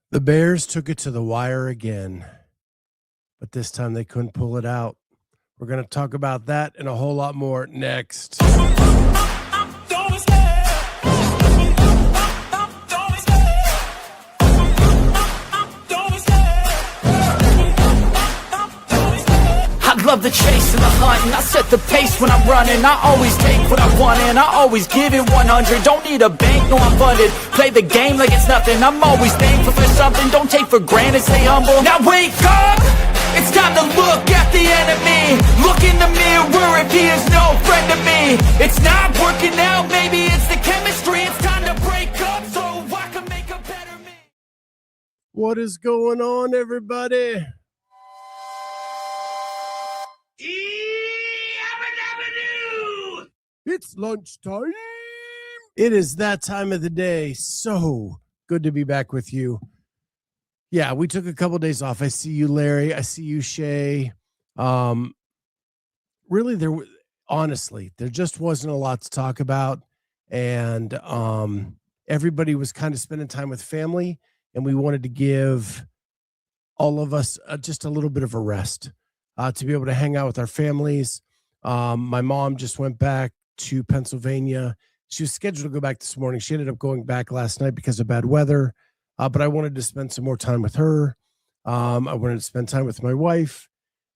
The Bears took it to the wire again, but this time they couldn't pull it out. We're going to talk about that and a whole lot more next. Love the chase and the hunt, and I set the pace when I'm running. I always take what I want and I always give it 100. Don't need a bank, no I'm funded. Play the game like it's nothing. I'm always thankful for something. Don't take for granted, stay humble. Now wake up! It's time to look at the enemy. Look in the mirror if he is no friend to me. It's not working out, maybe it's the chemistry. It's time to break up so I can make a better me. What is going on, everybody? It's lunchtime. It is that time of the day. So good to be back with you. Yeah, we took a couple days off. I see you, Larry. I see you, Shay. Really, honestly, there just wasn't a lot to talk about. And everybody was kind of spending time with family. And we wanted to give all of us just a little bit of a rest to be able to hang out with our families. My mom just went back to Pennsylvania. She was scheduled to go back this morning. She ended up going back last night because of bad weather. But I wanted to spend some more time with her. I wanted to spend time with my wife.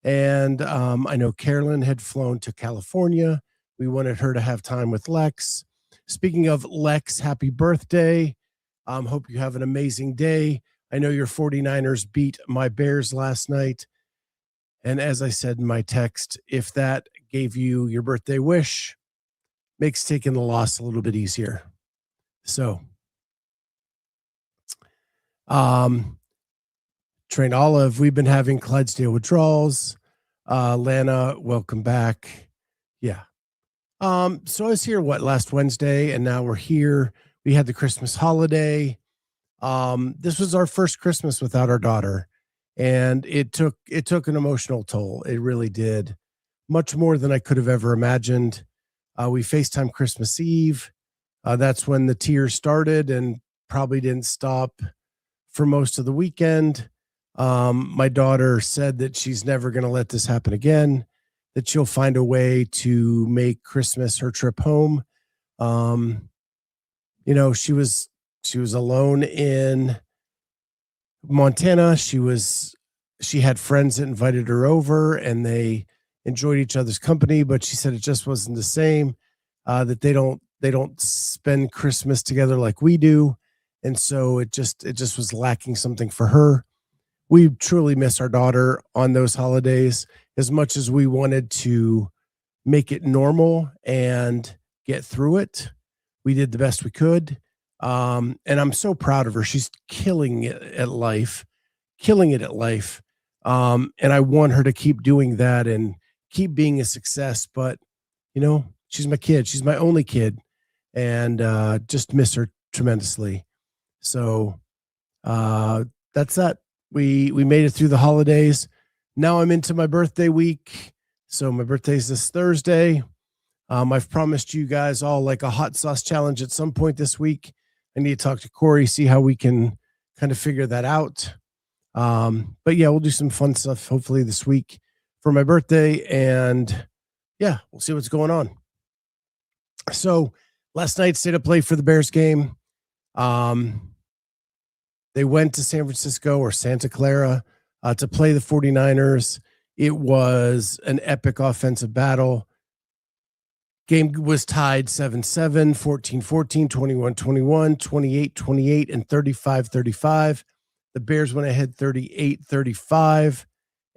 And I know Carolyn had flown to California. We wanted her to have time with Lex. Speaking of Lex, happy birthday. Hope you have an amazing day. I know your 49ers beat my Bears last night. And as I said in my text, if that gave you your birthday wish, makes taking the loss a little bit easier. So, Train Olive, we've been having Clydesdale withdrawals. Lana, welcome back. Yeah. So I was here, last Wednesday, and now we're here. We had the Christmas holiday. This was our first Christmas without our daughter. And it took an emotional toll. It really did. Much more than I could have ever imagined. We FaceTime Christmas Eve. That's when the tears started and probably didn't stop for most of the weekend. My daughter said that she's never going to let this happen again, that she'll find a way to make Christmas her trip home. She was alone in Montana. She had friends that invited her over and they enjoyed each other's company, but she said it just wasn't the same, that they don't spend Christmas together like we do. And so it just was lacking something for her. We truly miss our daughter on those holidays as much as we wanted to make it normal and get through it. We did the best we could. And I'm so proud of her. She's killing it at life. And I want her to keep doing that and keep being a success. But, she's my kid. She's my only kid. And just miss her tremendously. So that's that. We made it through the holidays. Now I'm into my birthday week. So my birthday's this Thursday. I've promised you guys all like a hot sauce challenge at some point this week. I need to talk to Corey, see how we can kind of figure that out. But yeah, we'll do some fun stuff hopefully this week for my birthday. And yeah, we'll see what's going on. So last night, stayed up late for the Bears game. They went to San Francisco or Santa Clara to play the 49ers. It was an epic offensive battle. Game was tied 7-7, 14-14, 21-21, 28-28, and 35-35. The Bears went ahead 38-35.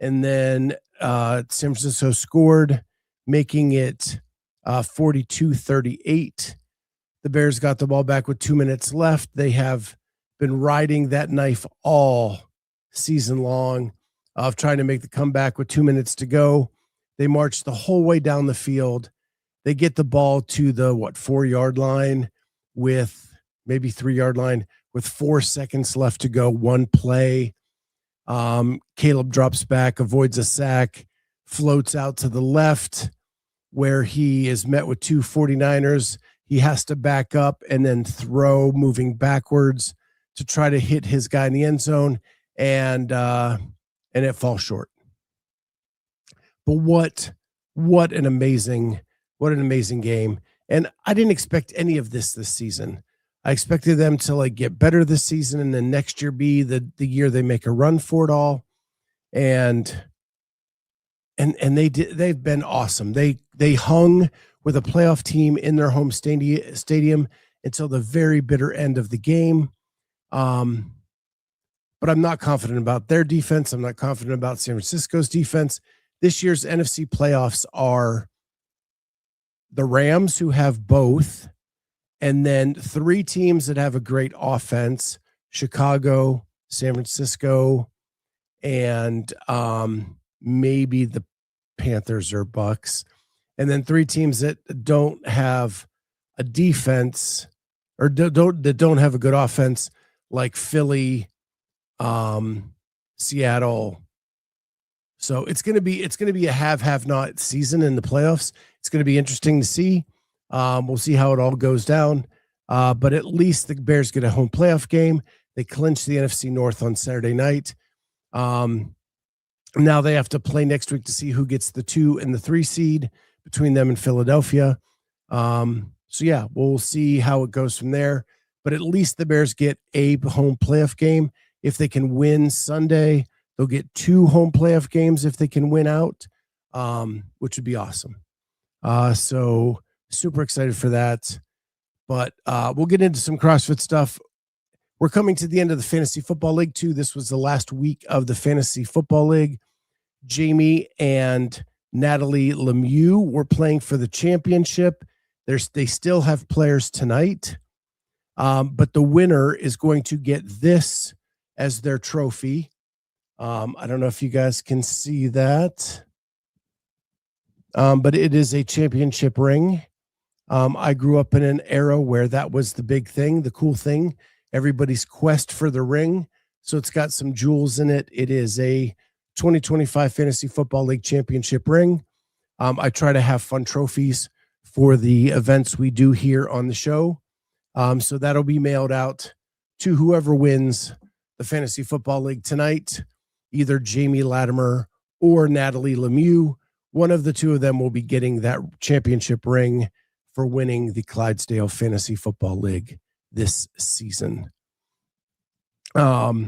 And then San Francisco scored, making it 42-38. The Bears got the ball back with 2 minutes left. They have been riding that knife all season long of trying to make the comeback with 2 minutes to go. They marched the whole way down the field. They get the ball to the 4-yard line with maybe 3-yard line with 4 seconds left to go. One play. Caleb drops back, avoids a sack, floats out to the left where he is met with 2 49ers. He has to back up and then throw moving backwards. to try to hit his guy in the end zone, and it falls short. But what an amazing game. And I didn't expect any of this season. I expected them to like get better this season and then next year be the year they make a run for it all. And they did. They've been awesome. They hung with a playoff team in their home stadium until the very bitter end of the game. But I'm not confident about their defense. I'm not confident about San Francisco's defense. This year's NFC playoffs are the Rams, who have both, and then three teams that have a great offense: Chicago, San Francisco, and maybe the Panthers or Bucks. And then three teams that don't have a defense or don't have a good offense, like Philly, Seattle. So it's going to be a have not season in the playoffs. It's going to be interesting to see. We'll see how it all goes down. But at least the Bears get a home playoff game. They clinch the NFC North on Saturday night. Now they have to play next week to see who gets the 2 and the 3 seed between them and Philadelphia. So yeah, we'll see how it goes from there. But at least the Bears get a home playoff game. If they can win Sunday, they'll get 2 home playoff games if they can win out, which would be awesome. So super excited for that. But we'll get into some CrossFit stuff. We're coming to the end of the Fantasy Football League too. This was the last week of the Fantasy Football League. Jamie and Natalie Lemieux were playing for the championship. They still have players tonight, but the winner is going to get this as their trophy. I don't know if you guys can see that, but it is a championship ring. I grew up in an era where that was the big thing, the cool thing, everybody's quest for the ring. So it's got some jewels in it. It is a 2025 Fantasy Football League championship ring. I try to have fun trophies for the events we do here on the show. So that'll be mailed out to whoever wins the Fantasy Football League tonight, either Jamie Latimer or Natalie Lemieux. One of the two of them will be getting that championship ring for winning the Clydesdale Fantasy Football League this season. So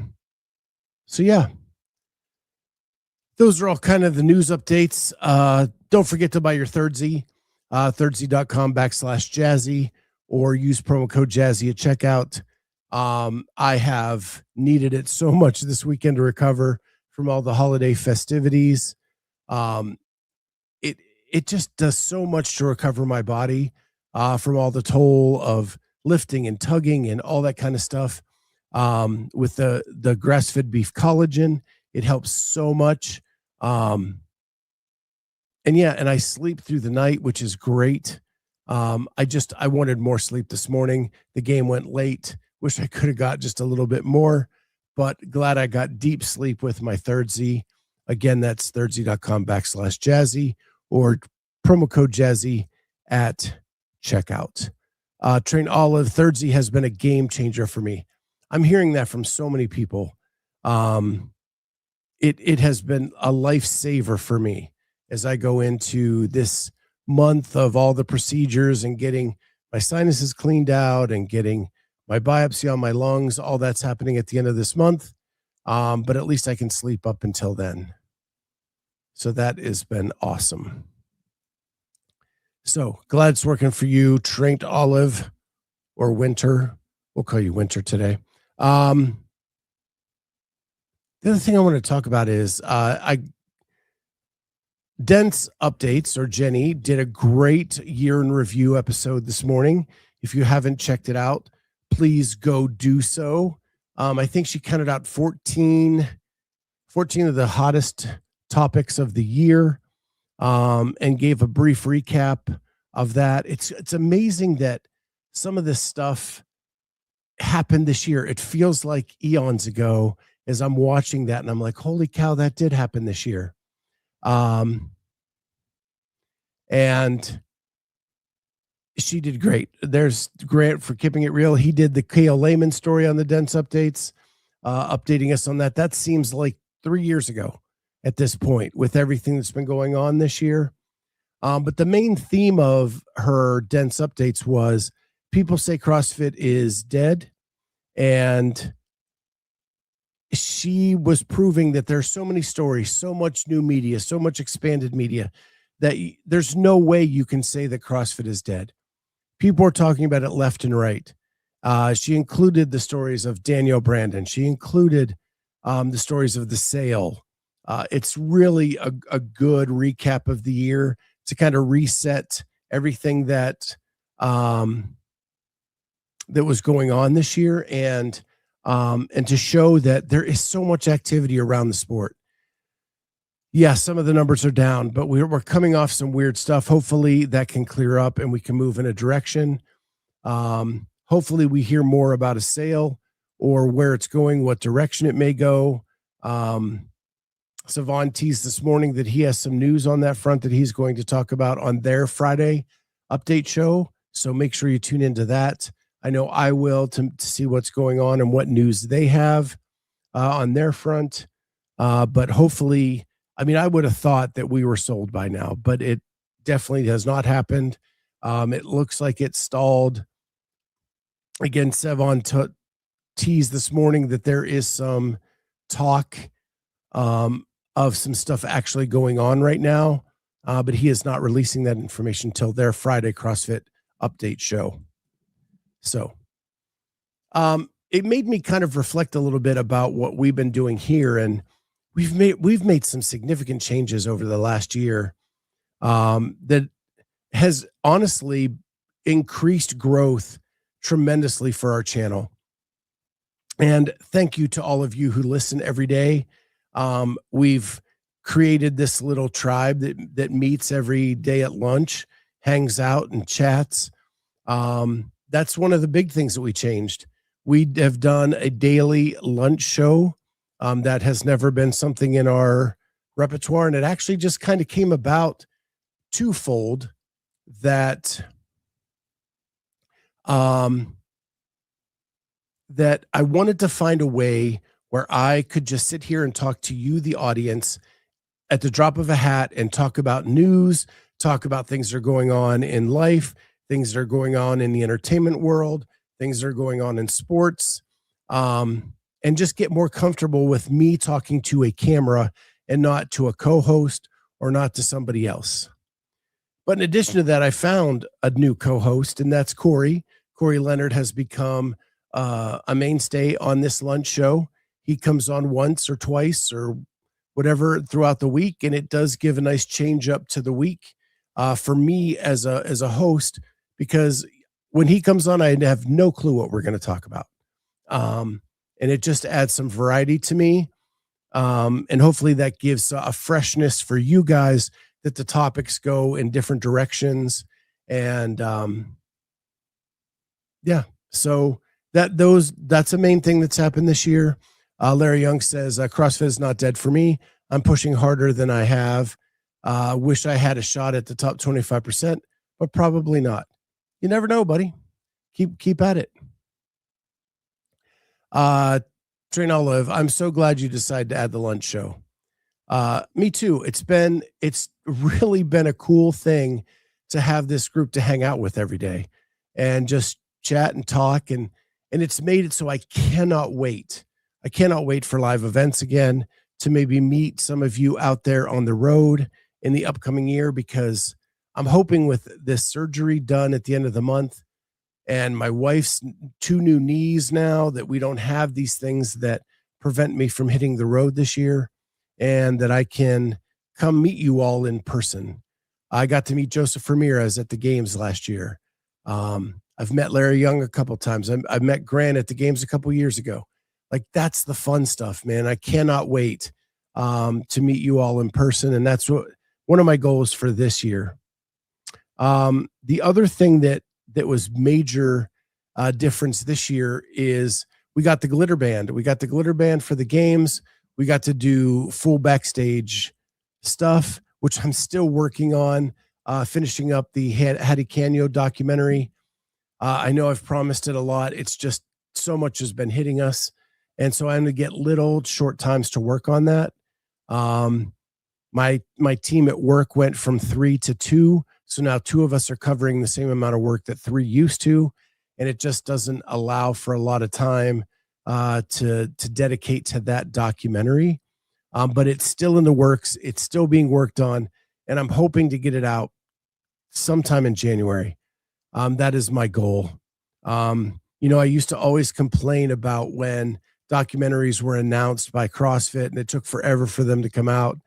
yeah, those are all kind of the news updates. Don't forget to buy your Thirdzy, thirdzy.com/Jazzy, or use promo code Jazzy at checkout. I have needed it so much this weekend to recover from all the holiday festivities. It just does so much to recover my body from all the toll of lifting and tugging and all that kind of stuff. With the grass-fed beef collagen, it helps so much. And I sleep through the night, which is great. I wanted more sleep this morning. The game went late. Wish I could have got just a little bit more, but glad I got deep sleep with my Thirdzy. Again, that's thirdzy.com/Jazzy or promo code Jazzy at checkout. Train Olive, Thirdzy has been a game changer for me. I'm hearing that from so many people. It has been a lifesaver for me as I go into this month of all the procedures and getting my sinuses cleaned out and getting my biopsy on my lungs. All that's happening at the end of this month. But at least I can sleep up until then. So that has been awesome. So glad it's working for you, Trained Olive, or Winter. We'll call you Winter today. The other thing I want to talk about is Dense Updates, or Jenny, did a great year in review episode this morning. If you haven't checked it out, please go do so. I think she counted out 14 of the hottest topics of the year, and gave a brief recap of that. It's amazing that some of this stuff happened this year. It feels like eons ago as I'm watching that, and I'm like, holy cow, that did happen this year. And She did great. There's Grant for keeping it real. He did the K.O. Lehman story on the dense updates, updating us on that. That seems like 3 years ago at this point with everything that's been going on this year. But the main theme of her dense updates was people say CrossFit is dead, and she was proving that there's so many stories, so much new media, so much expanded media that there's no way you can say that CrossFit is dead. People are talking about it left and right. She included the stories of Danielle Brandon. She included the stories of the sale. It's really a good recap of the year to kind of reset everything that that was going on this year, and to show that there is so much activity around the sport. Yeah, some of the numbers are down, but we're coming off some weird stuff. Hopefully that can clear up and we can move in a direction. Hopefully we hear more about a sale or where it's going, what direction it may go. Savon teased this morning that he has some news on that front that he's going to talk about on their Friday update show. So make sure you tune into that. I know I will to see what's going on and what news they have on their front. But hopefully, I mean, I would have thought that we were sold by now, but it definitely has not happened. It looks like it stalled. Again, Savon teased this morning that there is some talk of some stuff actually going on right now, but he is not releasing that information until their Friday CrossFit update show. So it made me kind of reflect a little bit about what we've been doing here, and we've made some significant changes over the last year that has honestly increased growth tremendously for our channel. And thank you to all of you who listen every day. We've created this little tribe that meets every day at lunch, hangs out and chats. That's one of the big things that we changed. We have done a daily lunch show. That has never been something in our repertoire. And it actually just kind of came about twofold that that I wanted to find a way where I could just sit here and talk to you, the audience, at the drop of a hat and talk about news, talk about things that are going on in life, things that are going on in the entertainment world, things that are going on in sports, and just get more comfortable with me talking to a camera and not to a co-host or not to somebody else. But in addition to that, I found a new co-host, and that's Corey. Corey Leonard has become a mainstay on this lunch show. He comes on once or twice or whatever throughout the week, and it does give a nice change up to the week for me as a host, because when he comes on, I have no clue what we're going to talk about. And it just adds some variety to me. And hopefully that gives a freshness for you guys, that the topics go in different directions. And yeah, so that's a main thing that's happened this year. Larry Young says, CrossFit is not dead for me. I'm pushing harder than I have. Wish I had a shot at the top 25%, but probably not. You never know, buddy. Keep at it. Train Olive, I'm so glad you decided to add the lunch show. Me too. It's really been a cool thing to have this group to hang out with every day and just chat and talk. And it's made it so I cannot wait. I cannot wait for live events again, to maybe meet some of you out there on the road in the upcoming year, because I'm hoping with this surgery done at the end of the month and my wife's 2 new knees now, that we don't have these things that prevent me from hitting the road this year, and that I can come meet you all in person. I got to meet Joseph Ramirez at the games last year. I've met Larry Young a couple times. I met Grant at the games a couple years ago. Like, that's the fun stuff, man. I cannot wait to meet you all in person. And that's one of my goals for this year. The other thing that was major difference this year is we got the glitter band. We got the glitter band for the games. We got to do full backstage stuff, which I'm still working on. finishing up the Hattie Canyo documentary. I know I've promised it a lot. It's just so much has been hitting us. And so I'm going to get little short times to work on that. My team at work went from 3 to 2. So now 2 of us are covering the same amount of work that 3 used to. And it just doesn't allow for a lot of time to dedicate to that documentary. But it's still in the works. It's still being worked on. And I'm hoping to get it out sometime in January. That is my goal. I used to always complain about when documentaries were announced by CrossFit and it took forever for them to come out.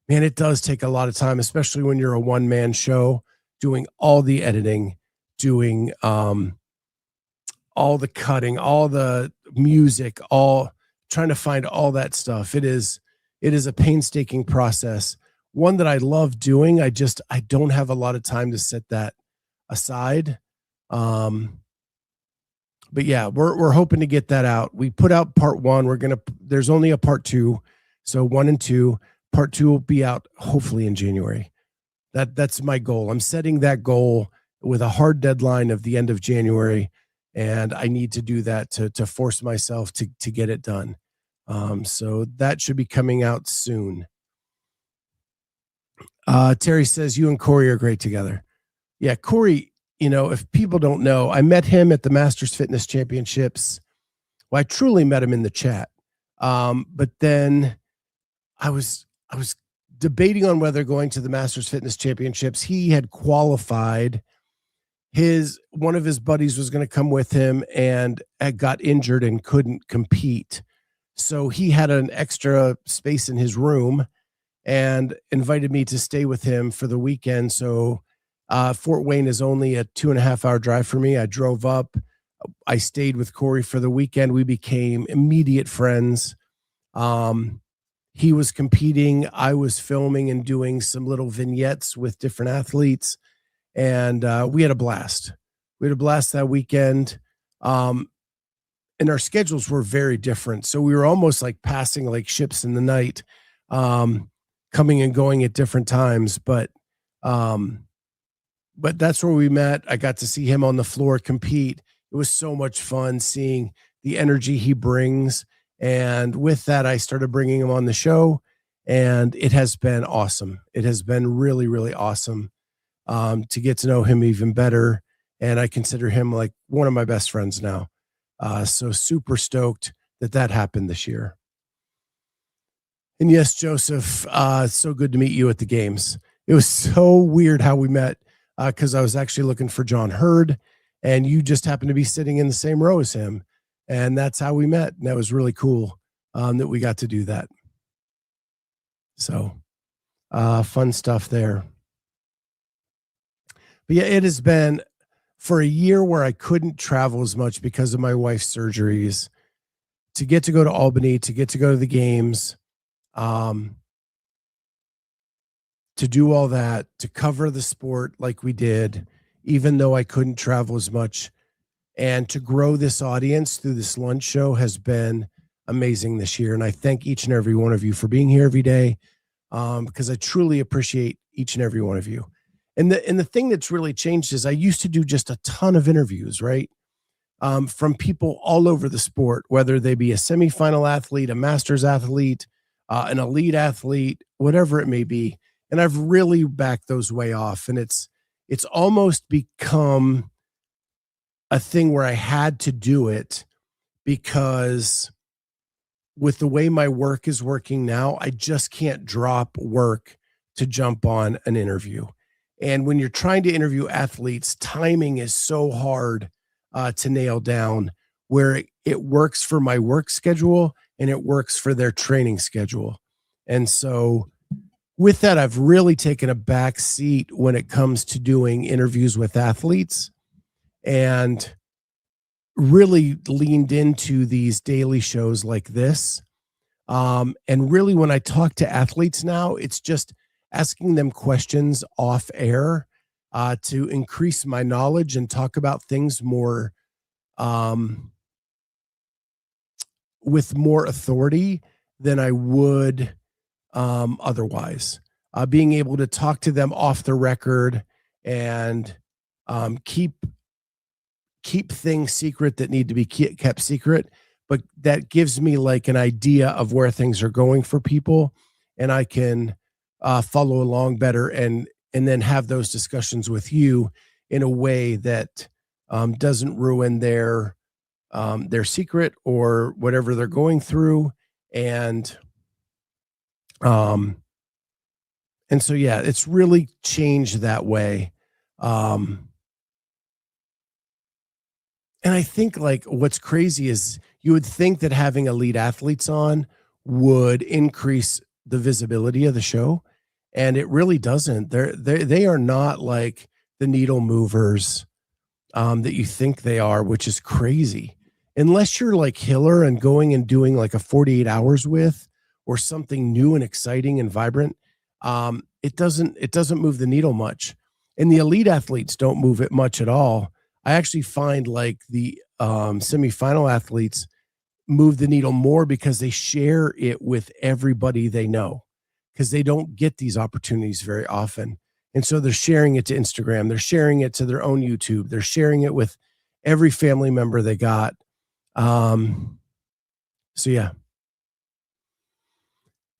Man, it does take a lot of time, especially when you're a one-man show, doing all the editing, doing all the cutting, all the music, all trying to find all that stuff. It is a painstaking process, one that I love doing. I don't have a lot of time to set that aside. But yeah, we're hoping to get that out. We put out part 1. There's only a part 2. So 1 and 2. Part 2 will be out hopefully in January. That's my goal. I'm setting that goal with a hard deadline of the end of January. And I need to do that to force myself to get it done. So that should be coming out soon. Terry says, you and Corey are great together. Yeah, Corey, if people don't know, I met him at the Masters Fitness Championships. Well, I truly met him in the chat. But then I was debating on whether going to the Masters Fitness Championships. He had qualified. One of his buddies was going to come with him and got injured and couldn't compete. So he had an extra space in his room and invited me to stay with him for the weekend. So Fort Wayne is only a 2.5-hour drive for me. I drove up. I stayed with Corey for the weekend. We became immediate friends. He was competing. I was filming and doing some little vignettes with different athletes. And we had a blast. We had a blast that weekend. And our schedules were very different. So we were almost like passing like ships in the night, coming and going at different times. But that's where we met. I got to see him on the floor compete. It was so much fun seeing the energy he brings. And with that, I started bringing him on the show, and it has been awesome. It has been really, really awesome to get to know him even better. And I consider him like one of my best friends now. So super stoked that happened this year. And yes, Joseph, so good to meet you at the games. It was so weird how we met. Because I was actually looking for John Hurd, and you just happened to be sitting in the same row as him. And that's how we met. And that was really cool that we got to do that. So fun stuff there. But yeah, it has been for a year where I couldn't travel as much because of my wife's surgeries, to get to go to Albany, to get to go to the games, to do all that, to cover the sport like we did, even though I couldn't travel as much, and to grow this audience through this lunch show has been amazing this year. And I thank each and every one of you for being here every day, because I truly appreciate each and every one of you. And the thing that's really changed is I used to do just a ton of interviews, right? From people all over the sport, whether they be a semifinal athlete, a masters athlete, an elite athlete, whatever it may be. And I've really backed those way off. And it's almost become a thing where I had to do it because with the way my work is working now, I just can't drop work to jump on an interview. And when you're trying to interview athletes, timing is so hard to nail down, where it works for my work schedule and it works for their training schedule. And so with that, I've really taken a back seat when it comes to doing interviews with athletes, and really leaned into these daily shows like this. And really, when I talk to athletes now, it's just asking them questions off air to increase my knowledge and talk about things more with more authority than I would otherwise. being able to talk to them off the record and keep things secret that need to be kept secret, but that gives me like an idea of where things are going for people, and I can follow along better and then have those discussions with you in a way that doesn't ruin their secret or whatever they're going through. And um and so yeah, it's really changed that way. um and I think like what's crazy is you would think that having elite athletes on would increase the visibility of the show, and it really doesn't. They are not like the needle movers that you think they are, which is crazy. Unless you're like Hiller and going and doing like a 48 hours with, or something new and exciting and vibrant, it doesn't move the needle much. And the elite athletes don't move it much at all. I actually find like the semifinal athletes move the needle more because they share it with everybody they know, because they don't get these opportunities very often. And so they're sharing it to Instagram, they're sharing it to their own YouTube, they're sharing it with every family member they got. Um, so yeah,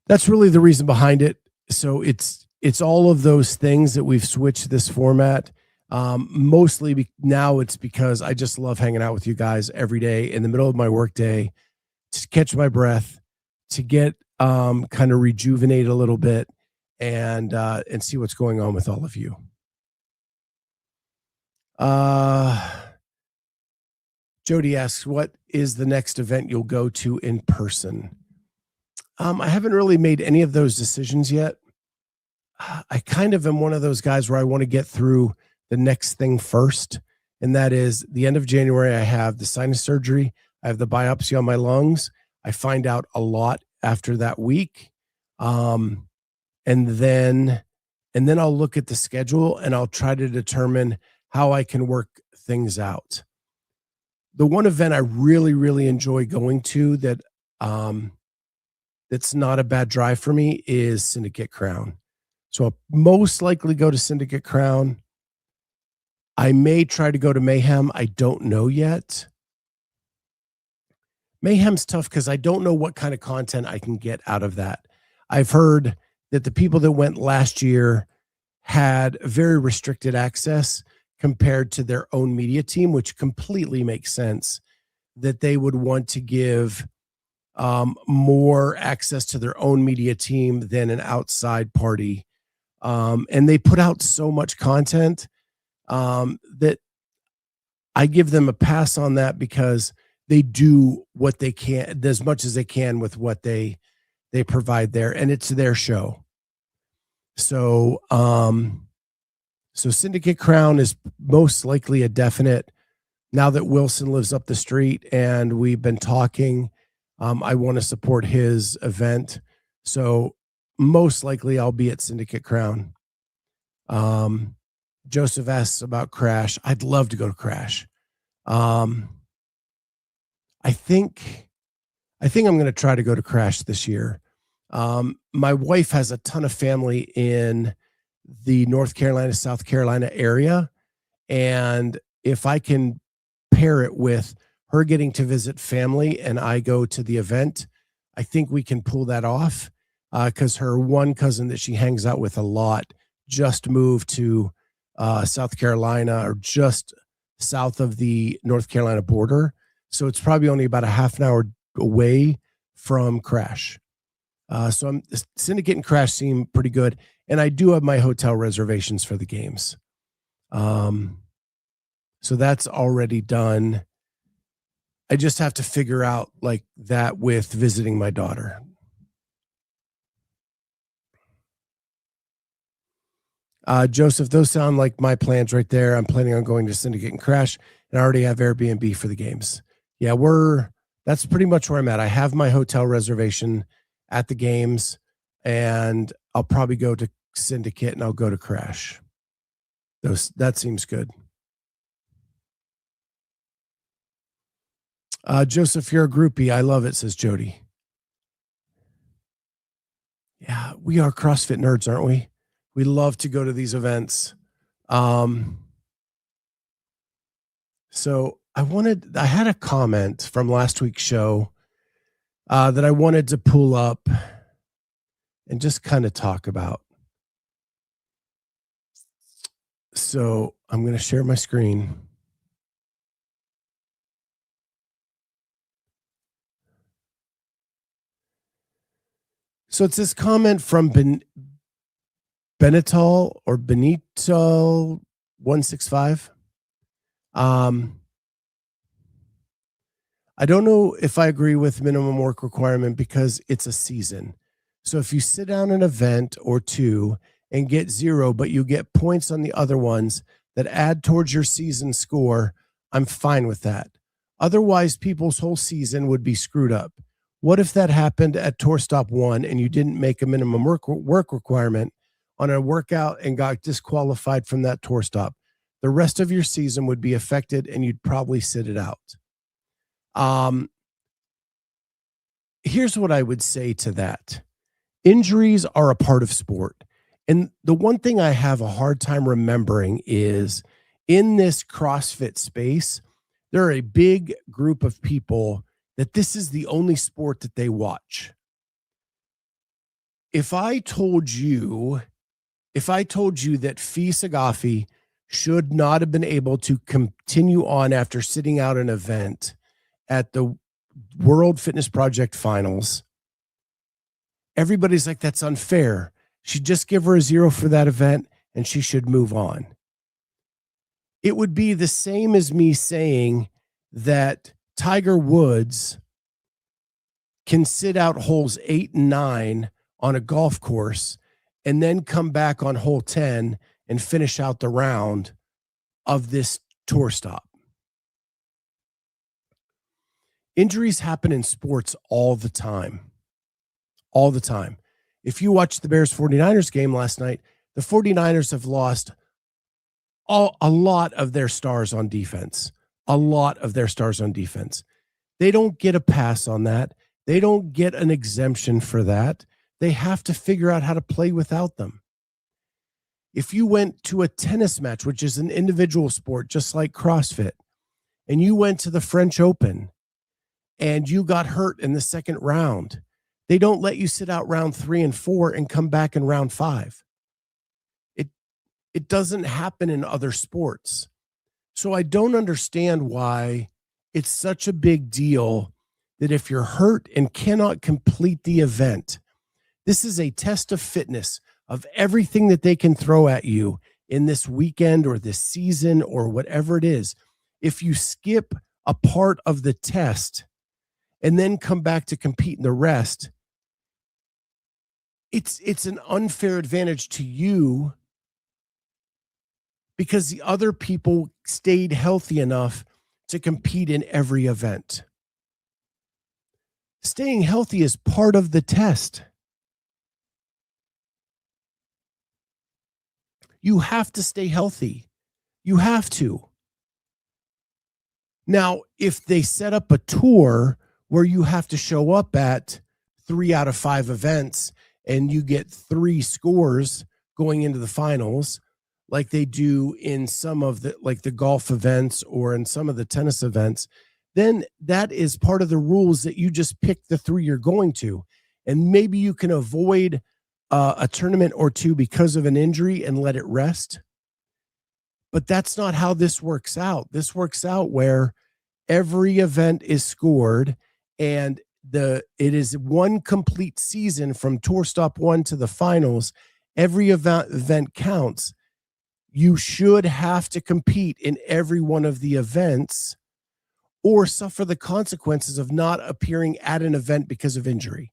that's really the reason behind it. So it's all of those things that we've switched this format. Mostly now it's because I just love hanging out with you guys every day in the middle of my workday to catch my breath, to get kind of rejuvenate a little bit, and see what's going on with all of you. Uh Jody asks, what is the next event you'll go to in person? I haven't really made any of those decisions yet. I kind of am one of those guys where I want to get through the next thing first. And that is the end of January. I have the sinus surgery. I have the biopsy on my lungs. I find out a lot after that week. Um, and then, and then I'll look at the schedule and I'll try to determine how I can work things out. The one event I really, really enjoy going to um, that's not a bad drive for me is Syndicate Crown. So I'll most likely go to Syndicate Crown. I may try to go to Mayhem. I don't know yet. Mayhem's tough because I don't know what kind of content I can get out of that. I've heard that the people that went last year had very restricted access compared to their own media team, which completely makes sense, that they would want to give more access to their own media team than an outside party. And they put out so much content that I give them a pass on that because they do what they can, as much as they can with what they provide there, and it's their show. So so Syndicate Crown is most likely a definite. Now that Wilson lives up the street and we've been talking, I want to support his event. So most likely I'll be at Syndicate Crown. Joseph asks about Crash. I'd love to go to Crash. I think I'm going to try to go to Crash this year. My wife has a ton of family in the North Carolina, South Carolina area. And if I can pair it with her getting to visit family and I go to the event, I think we can pull that off. Because her one cousin that she hangs out with a lot just moved to South Carolina, or just south of the North Carolina border. So it's probably only about a half an hour away from Crash. So Syndicate and Crash seem pretty good. And I do have my hotel reservations for the games. So that's already done. I just have to figure out like that with visiting my daughter. Joseph, those sound like my plans right there. I'm planning on going to Syndicate and Crash, and I already have Airbnb for the games. Yeah, that's pretty much where I'm at. I have my hotel reservation at the games, and I'll probably go to Syndicate and I'll go to Crash. That seems good. Joseph, you're a groupie. I love it, says Jody. Yeah, we are CrossFit nerds, aren't we? We love to go to these events. Um, so I had a comment from last week's show that I wanted to pull up and just kind of talk about. So I'm going to share my screen. So it's this comment from Benito 165. I don't know if I agree with minimum work requirement because it's a season. So if you sit down an event or two and get 0, but you get points on the other ones that add towards your season score, I'm fine with that. Otherwise, people's whole season would be screwed up. What if that happened at Tour Stop 1 and you didn't make a minimum work requirement on a workout and got disqualified from that tour stop? The rest of your season would be affected and you'd probably sit it out. Here's what I would say to that. Injuries are a part of sport. And the one thing I have a hard time remembering is in this CrossFit space, there are a big group of people that this is the only sport that they watch. If I told you that Fee Sagafi should not have been able to continue on after sitting out an event at the World Fitness Project finals, everybody's like, that's unfair. She'd just give her a 0 for that event and she should move on. It would be the same as me saying that Tiger Woods can sit out holes 8 and 9 on a golf course and then come back on hole 10 and finish out the round of this tour stop. Injuries happen in sports all the time. All the time. If you watched the Bears 49ers game last night, the 49ers have lost a lot of their stars on defense. A lot of their stars on defense. They don't get a pass on that. They don't get an exemption for that. They have to figure out how to play without them. If you went to a tennis match, which is an individual sport, just like CrossFit, and you went to the French Open and you got hurt in the second round, they don't let you sit out round 3 and 4 and come back in round 5. It doesn't happen in other sports. So I don't understand why it's such a big deal that if you're hurt and cannot complete the event, this is a test of fitness of everything that they can throw at you in this weekend or this season or whatever it is. If you skip a part of the test and then come back to compete in the rest, it's an unfair advantage to you because the other people stayed healthy enough to compete in every event. Staying healthy is part of the test. You have to stay healthy. You have to. Now, if they set up a tour where you have to show up at 3 out of 5 events and you get 3 scores going into the finals, like they do in some of the golf events or in some of the tennis events, then that is part of the rules that you just pick the 3 you're going to. And maybe you can avoid a tournament or 2 because of an injury and let it rest. But that's not how this works out. This works out where every event is scored and it is one complete season from tour stop 1 to the finals. Every event counts. You should have to compete in every one of the events or suffer the consequences of not appearing at an event because of injury.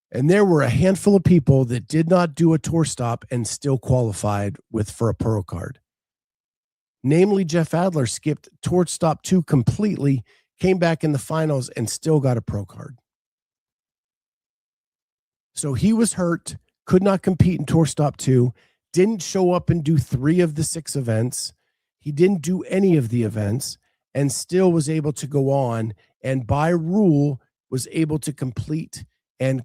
And there were a handful of people that did not do a tour stop and still qualified for a pro card. Namely, Jeff Adler skipped tour stop 2 completely, came back in the finals and still got a pro card. So he was hurt, could not compete in tour stop 2, didn't show up and do 3 of the 6 events. He didn't do any of the events and still was able to go on and by rule was able to complete and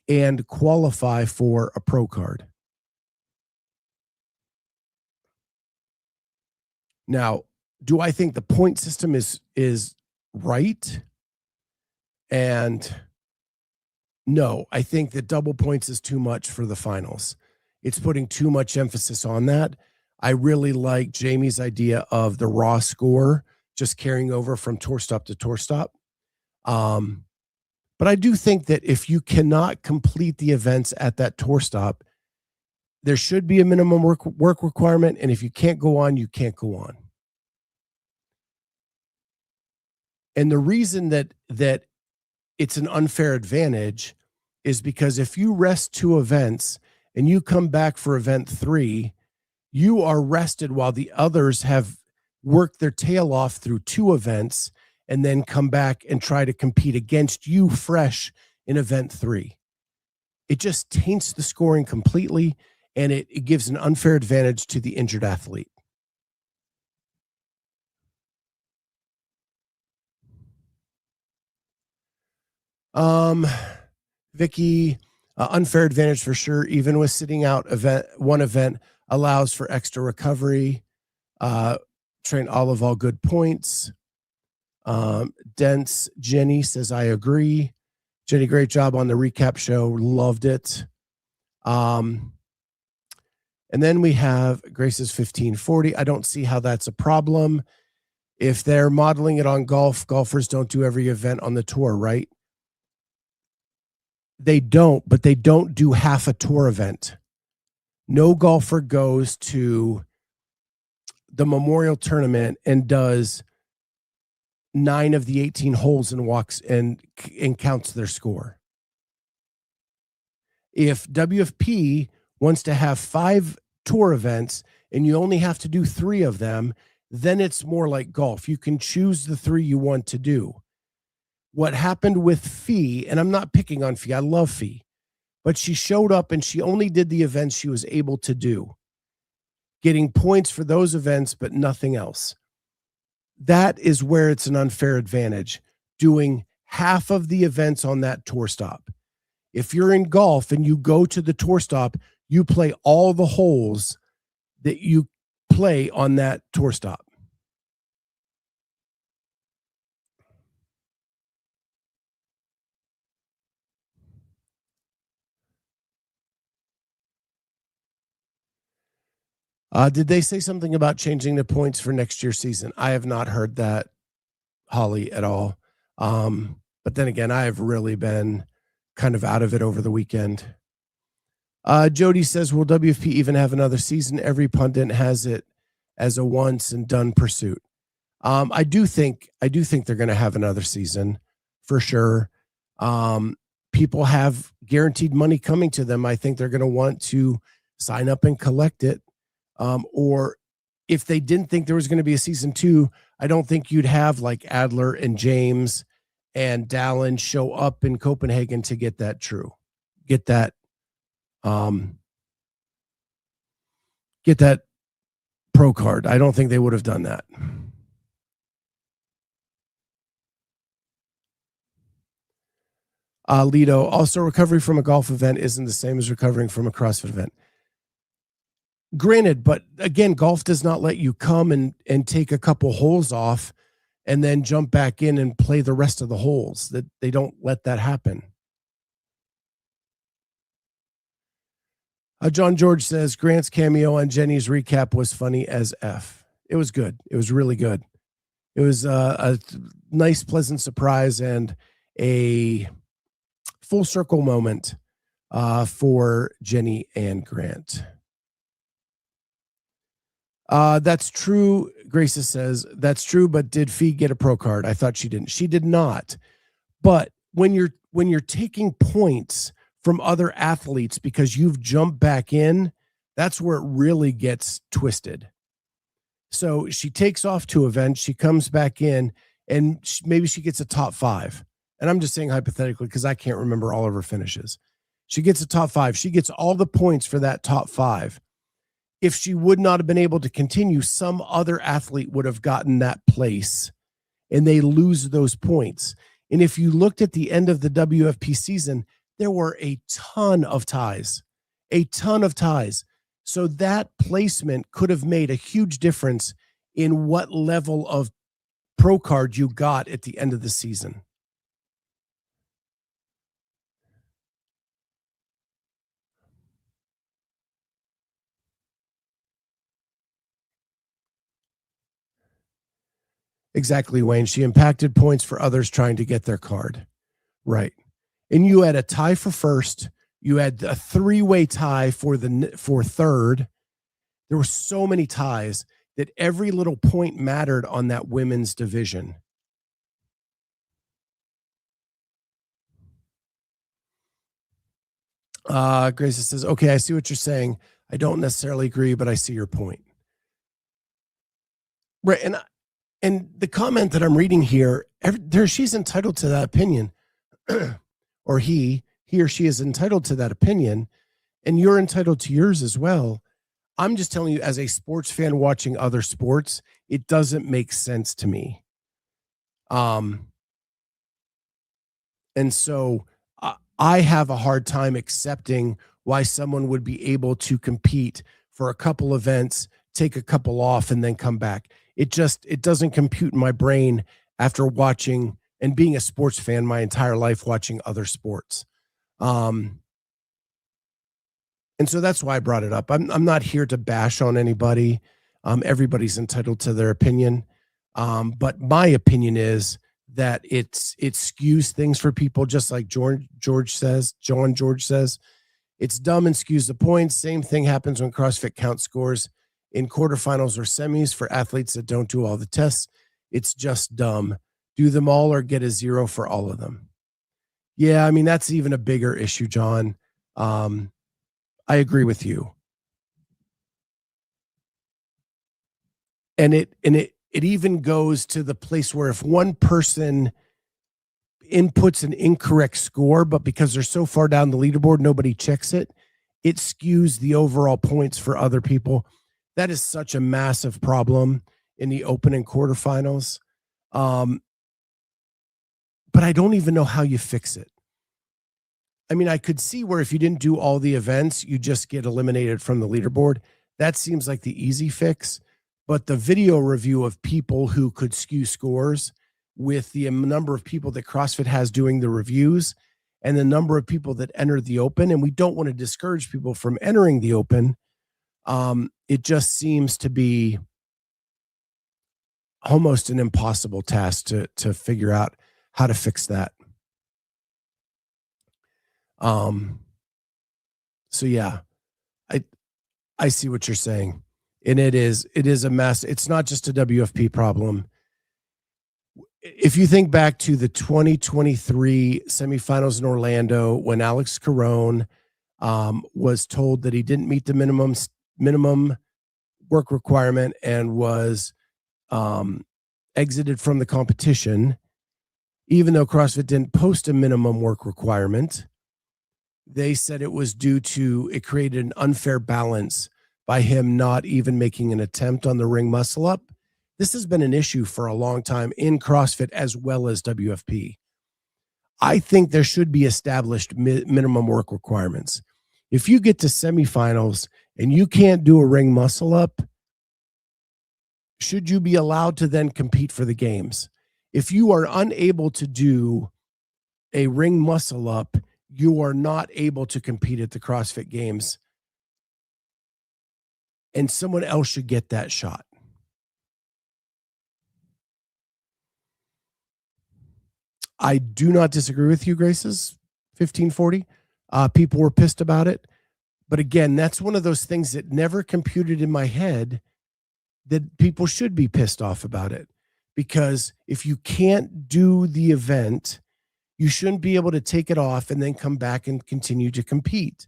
and qualify for a pro card. Now, do I think the point system is right? And no, I think that double points is too much for the finals. It's putting too much emphasis on that. I really like Jamie's idea of the raw score just carrying over from tour stop to tour stop. But I do think that if you cannot complete the events at that tour stop, there should be a minimum work requirement. And if you can't go on, you can't go on. And the reason that it's an unfair advantage is because if you rest 2 events and you come back for event 3, you are rested while the others have worked their tail off through 2 events and then come back and try to compete against you fresh in event 3. It just taints the scoring completely, and it gives an unfair advantage to the injured athlete. Vicky, unfair advantage for sure. Even with sitting out one event allows for extra recovery. Train Olive, all good points. Dense Jenny says, I agree. Jenny, great job on the recap show. Loved it. And then we have Grace's 1540. I don't see how that's a problem. If they're modeling it on golf, golfers don't do every event on the tour, right? They don't, but they don't do half a tour event. No golfer goes to the Memorial Tournament and does 9 of the 18 holes and walks and counts their score. If WFP wants to have 5 tour events and you only have to do 3 of them, then it's more like golf. You can choose the 3 you want to do. What happened with Fee, and I'm not picking on Fee, I love Fee, but she showed up and she only did the events she was able to do, getting points for those events, but nothing else. That is where it's an unfair advantage, doing half of the events on that tour stop. If you're in golf and you go to the tour stop, you play all the holes that you play on that tour stop. Did they say something about changing the points for next year's season? I have not heard that, Holly, at all. But then again, I have really been kind of out of it over the weekend. Jody says, will WFP even have another season? Every pundit has it as a once and done pursuit. I do think they're going to have another season for sure. People have guaranteed money coming to them. I think they're going to want to sign up and collect it. Or if they didn't think there was going to be a season 2, I don't think you'd have like Adler and James and Dallin show up in Copenhagen to get that pro card. I don't think they would have done that. Lido, also recovery from a golf event isn't the same as recovering from a CrossFit event. Granted, but again, golf does not let you come and take a couple holes off and then jump back in and play the rest of the holes. That they don't let that happen. John George says Grant's cameo on Jenny's recap was funny as F. It was good. It was really good. It was a nice, pleasant surprise and a full circle moment for Jenny and Grant. That's true. Grace says that's true, but did Fee get a pro card? I thought she didn't. She did not. But when you're taking points from other athletes because you've jumped back in, that's where it really gets twisted. So she takes off 2 events, she comes back in, and maybe she gets a top 5. And I'm just saying hypothetically because I can't remember all of her finishes. She gets a top 5. She gets all the points for that top 5. If she would not have been able to continue, some other athlete would have gotten that place and they lose those points. And if you looked at the end of the WFP season, There were a ton of ties, a ton of ties. So that placement could have made a huge difference in what level of pro card you got at the end of the season. Exactly, Wayne. She impacted points for others trying to get their card. Right. And you had a tie for first. You had a three-way tie for third. There were so many ties that every little point mattered on that women's division. Grace says, okay, I see what you're saying. I don't necessarily agree, but I see your point. Right. And the comment that I'm reading here, she's entitled to that opinion. Or he or she is entitled to that opinion, and you're entitled to yours as well. I'm just telling you, as a sports fan watching other sports, it doesn't make sense to me. And so I have a hard time accepting why someone would be able to compete for a couple events, take a couple off, and then come back. It doesn't compute in my brain after watching and being a sports fan my entire life, watching other sports. And so that's why I brought it up. I'm not here to bash on anybody. Everybody's entitled to their opinion. But my opinion is that it skews things for people, just like John George says. It's dumb and skews the points. Same thing happens when CrossFit counts scores in quarterfinals or semis for athletes that don't do all the tests. It's just dumb. Do them all or get a 0 for all of them. Yeah, I mean, that's even a bigger issue, John. I agree with you. And it even goes to the place where if one person inputs an incorrect score, but because they're so far down the leaderboard, nobody checks it, it skews the overall points for other people. That is such a massive problem in the open and quarterfinals. But I don't even know how you fix it. I mean, I could see where if you didn't do all the events, you just get eliminated from the leaderboard. That seems like the easy fix. But the video review of people who could skew scores with the number of people that CrossFit has doing the reviews and the number of people that enter the open, and we don't want to discourage people from entering the open, it just seems to be almost an impossible task to figure out how to fix that. So yeah, I see what you're saying. And it is a mess. It's not just a WFP problem. If you think back to the 2023 semifinals in Orlando, when Alex Carone was told that he didn't meet the minimum work requirement and was exited from the competition, even though CrossFit didn't post a minimum work requirement, they said it was due to it created an unfair balance by him not even making an attempt on the ring muscle up. This has been an issue for a long time in CrossFit as well as WFP. I think there should be established minimum work requirements. If you get to semifinals and you can't do a ring muscle up, should you be allowed to then compete for the games? If you are unable to do a ring muscle up, you are not able to compete at the CrossFit Games, and someone else should get that shot. I do not disagree with you, Grace's 1540. People were pissed about it. But again, that's one of those things that never computed in my head that people should be pissed off about it. Because if you can't do the event, you shouldn't be able to take it off and then come back and continue to compete.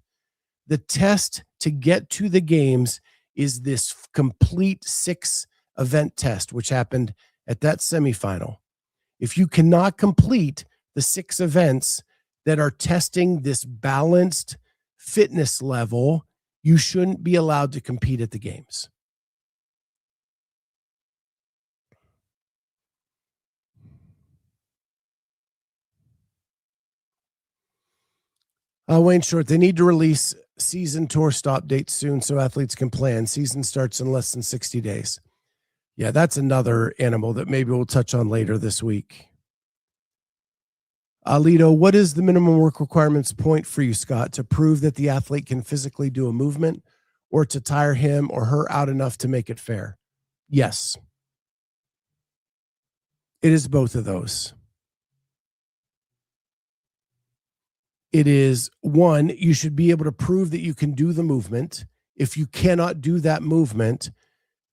The test to get to the games is this complete 6 event test, which happened at that semifinal. If you cannot complete the 6 events that are testing this balanced fitness level, you shouldn't be allowed to compete at the games. Wayne Short, they need to release season tour stop dates soon so athletes can plan. Season starts in less than 60 days. Yeah, that's another animal that maybe we'll touch on later this week. Alito, what is the minimum work requirements point for you, Scott, to prove that the athlete can physically do a movement or to tire him or her out enough to make it fair? Yes. It is both of those. It is, one, you should be able to prove that you can do the movement. If you cannot do that movement,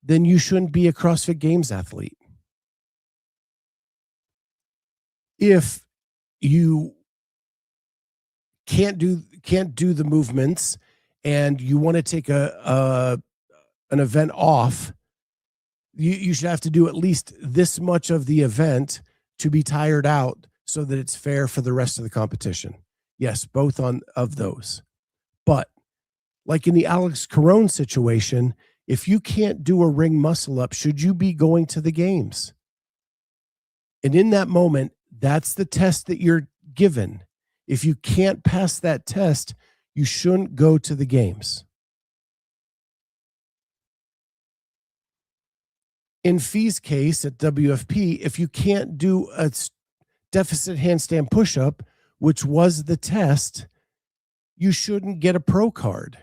then you shouldn't be a CrossFit Games athlete. If you can't do the movements and you want to take an event off, you should have to do at least this much of the event to be tired out so that it's fair for the rest of the competition. Yes, both of those. But like in the Alex Carone situation, if you can't do a ring muscle up, should you be going to the games? And in that moment, that's the test that you're given. If you can't pass that test, you shouldn't go to the games. In Fee's case at WFP, if you can't do a deficit handstand push-up, which was the test, you shouldn't get a pro card.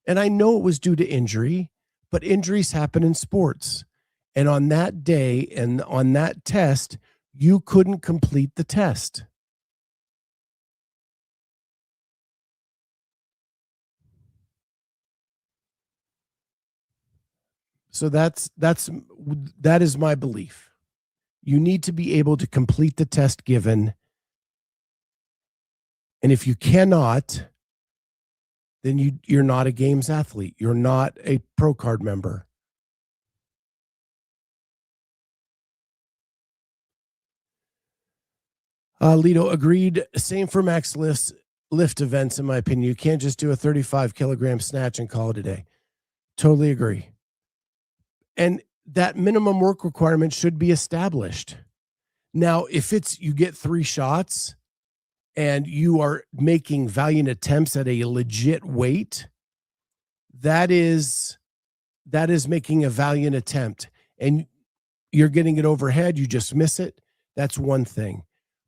And I know it was due to injury, but injuries happen in sports. And on that day and on that test, you couldn't complete the test. So that is my belief. You need to be able to complete the test given. And if you cannot, then you're not a games athlete. You're not a pro card member. Lito, agreed. Same for max lift events, in my opinion. You can't just do a 35 kilogram snatch and call it a day. Totally agree. And that minimum work requirement should be established. Now, if you get 3 shots and you are making valiant attempts at a legit weight, that is making a valiant attempt. And you're getting it overhead, you just miss it. That's one thing.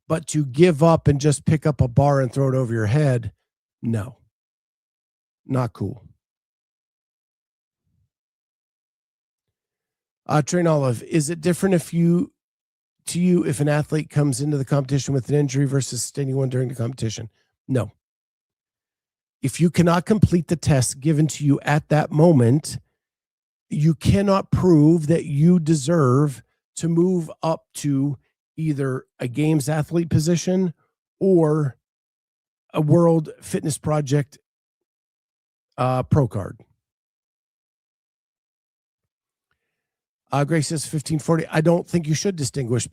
But to give up and just pick up a bar and throw it over your head, no. Not cool. Train Olive, is it different if an athlete comes into the competition with an injury versus sustaining one during the competition? No. If you cannot complete the test given to you at that moment, you cannot prove that you deserve to move up to either a games athlete position or a World Fitness Project pro card. Grace says 1540. I don't think you should distinguish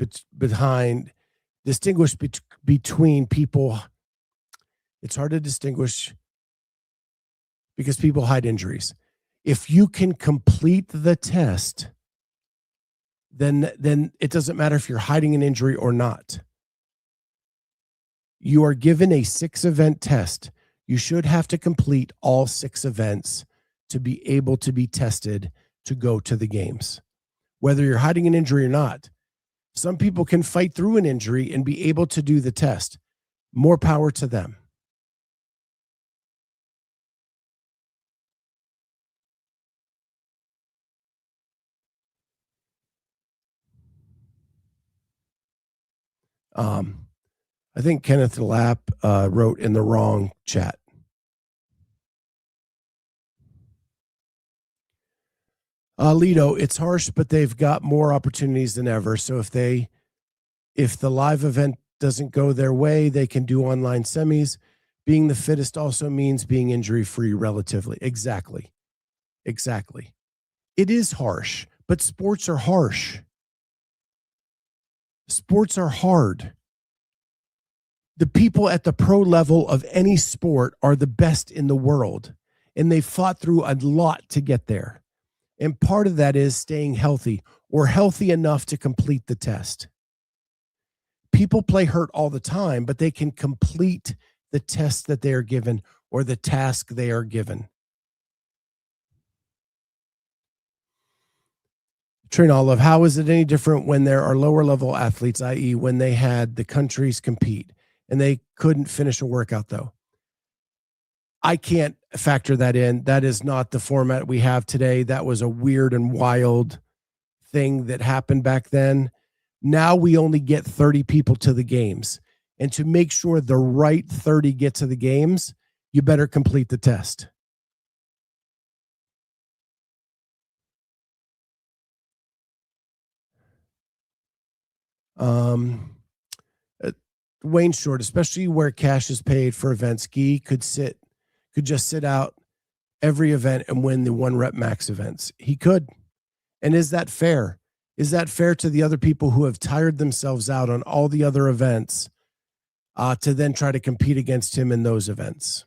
between people. It's hard to distinguish because people hide injuries. If you can complete the test, then it doesn't matter if you're hiding an injury or not. You are given a 6-event test. You should have to complete all 6 events to be able to be tested to go to the games. Whether you're hiding an injury or not. Some people can fight through an injury and be able to do the test. More power to them. I think Kenneth Lapp wrote in the wrong chat. Lito, it's harsh, but they've got more opportunities than ever. So if the live event doesn't go their way, they can do online semis. Being the fittest also means being injury-free relatively. Exactly. It is harsh, but sports are harsh. Sports are hard. The people at the pro level of any sport are the best in the world, and they fought through a lot to get there. And part of that is staying healthy or healthy enough to complete the test. People play hurt all the time, but they can complete the test that they are given or the task they are given. Train Olive, how is it any different when there are lower level athletes, i.e. when they had the countries compete and they couldn't finish a workout though? I can't factor that in. That is not the format we have today. That was a weird and wild thing that happened back then. Now we only get 30 people to the games. And to make sure the right 30 get to the games, you better complete the test. Wayne Short, especially where cash is paid for events, Guy could just sit out every event and win the 1 rep max events. He could. And is that fair? Is that fair to the other people who have tired themselves out on all the other events to then try to compete against him in those events?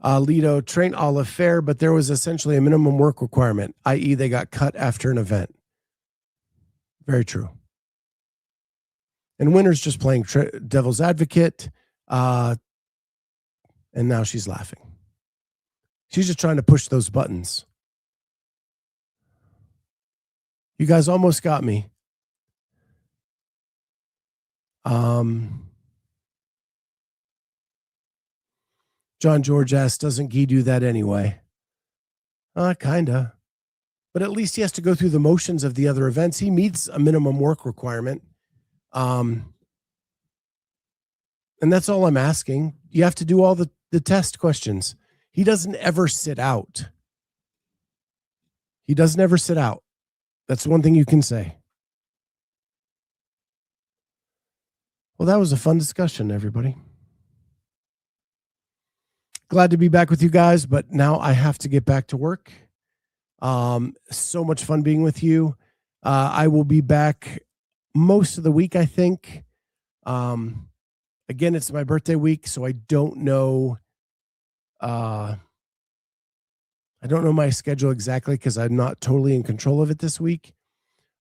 Lido, train Olive fair, but there was essentially a minimum work requirement, i.e. they got cut after an event. Very true. And Winter's just playing devil's advocate. And now she's laughing. She's just trying to push those buttons. You guys almost got me. John George asks, doesn't Guy do that anyway? Kinda. But at least he has to go through the motions of the other events. He meets a minimum work requirement. And that's all I'm asking. You have to do all the test questions. He doesn't ever sit out. He doesn't ever sit out. That's one thing you can say. Well, that was a fun discussion, everybody. Glad to be back with you guys, but now I have to get back to work. So much fun being with you. I will be back most of the week, I think. Again, it's my birthday week, so I don't know. I don't know my schedule exactly because I'm not totally in control of it this week.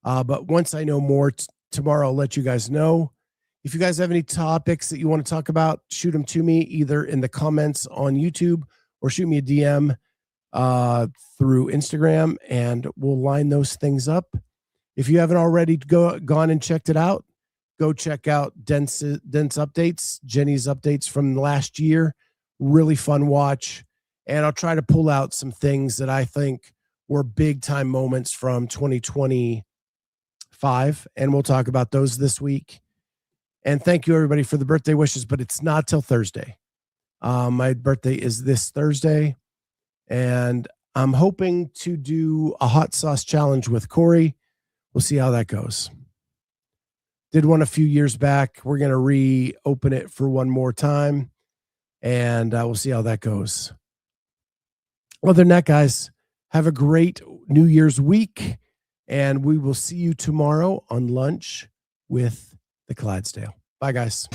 But once I know more tomorrow, I'll let you guys know. If you guys have any topics that you want to talk about, shoot them to me either in the comments on YouTube or shoot me a DM through Instagram, and we'll line those things up. If you haven't already gone and checked it out, go check out Dense Updates, Jenny's updates from last year. Really fun watch. And I'll try to pull out some things that I think were big time moments from 2025. And we'll talk about those this week. And thank you, everybody, for the birthday wishes, but it's not till Thursday. My birthday is this Thursday, and I'm hoping to do a hot sauce challenge with Corey. We'll see how that goes. Did one a few years back. We're going to reopen it for one more time, and we'll see how that goes. Other than that, guys, have a great New Year's week, and we will see you tomorrow on lunch with the Clydesdale. Bye, guys.